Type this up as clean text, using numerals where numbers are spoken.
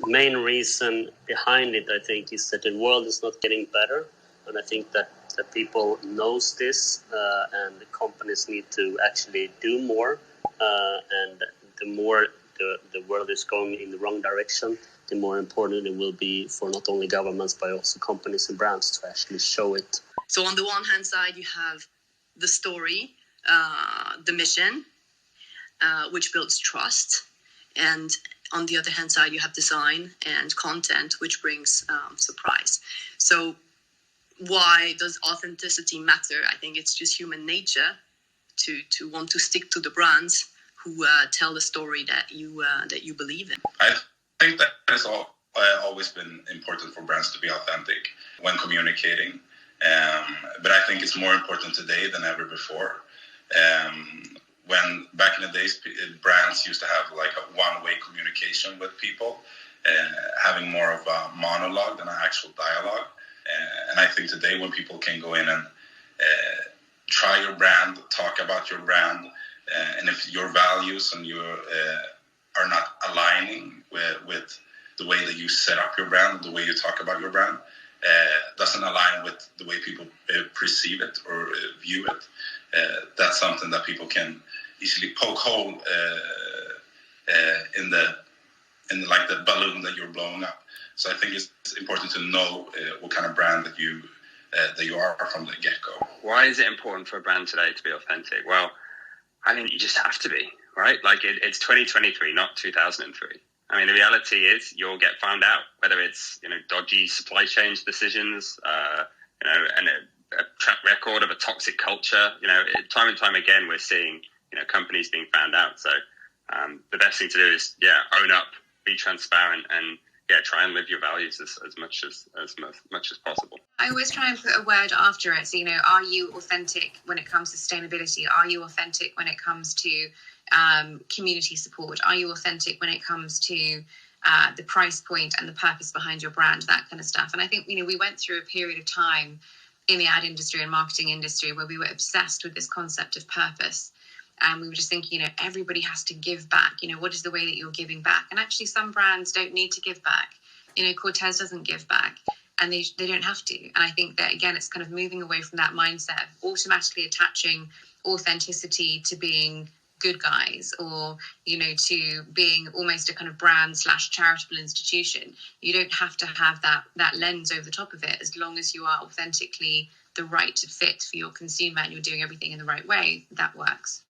Main reason behind it, I think, is that the world is not getting better, and I think that people knows this, and the companies need to actually do more. And the more the world is going in the wrong direction, the more important it will be for not only governments but also companies and brands to actually show it. So on the one hand side, you have the story, the mission, which builds trust, and on the other hand side, you have design and content, which brings surprise. So why does authenticity matter? I think it's just human nature to want to stick to the brands who tell the story that you believe in. I think that has always been important for brands to be authentic when communicating. But I think it's more important today than ever before. When back in the days, brands used to have like a one-way communication with people, having more of a monologue than an actual dialogue. And I think today when people can go in and try your brand, talk about your brand, and if your values and your are not aligning with the way that you set up your brand, the way you talk about your brand, doesn't align with the way people perceive it or view it, that's something that people can easily poke hole in the like the balloon that you're blowing up. So I think it's important to know what kind of brand that you are from the get-go. Why is it important for a brand today to be authentic? Well, I think you just have to be, right? Like it's 2023, not 2003. I mean, the reality is you'll get found out, whether it's, dodgy supply chain decisions, and a track record of a toxic culture. Time and time again, we're seeing, companies being found out. So the best thing to do is, own up, be transparent, and try and live your values as much as possible. I always try and put a word after it. So, are you authentic when it comes to sustainability? Are you authentic when it comes to community support? Are you authentic when it comes to the price point and the purpose behind your brand, that kind of stuff? And I think, we went through a period of time in the ad industry and marketing industry where we were obsessed with this concept of purpose. And we were just thinking, everybody has to give back. What is the way that you're giving back? And actually, some brands don't need to give back. Cortez doesn't give back, and they don't have to. And I think that, again, it's kind of moving away from that mindset of automatically attaching authenticity to being good guys or, to being almost a kind of brand / charitable institution. You don't have to have that lens over the top of it, as long as you are authentically the right fit for your consumer and you're doing everything in the right way. That works.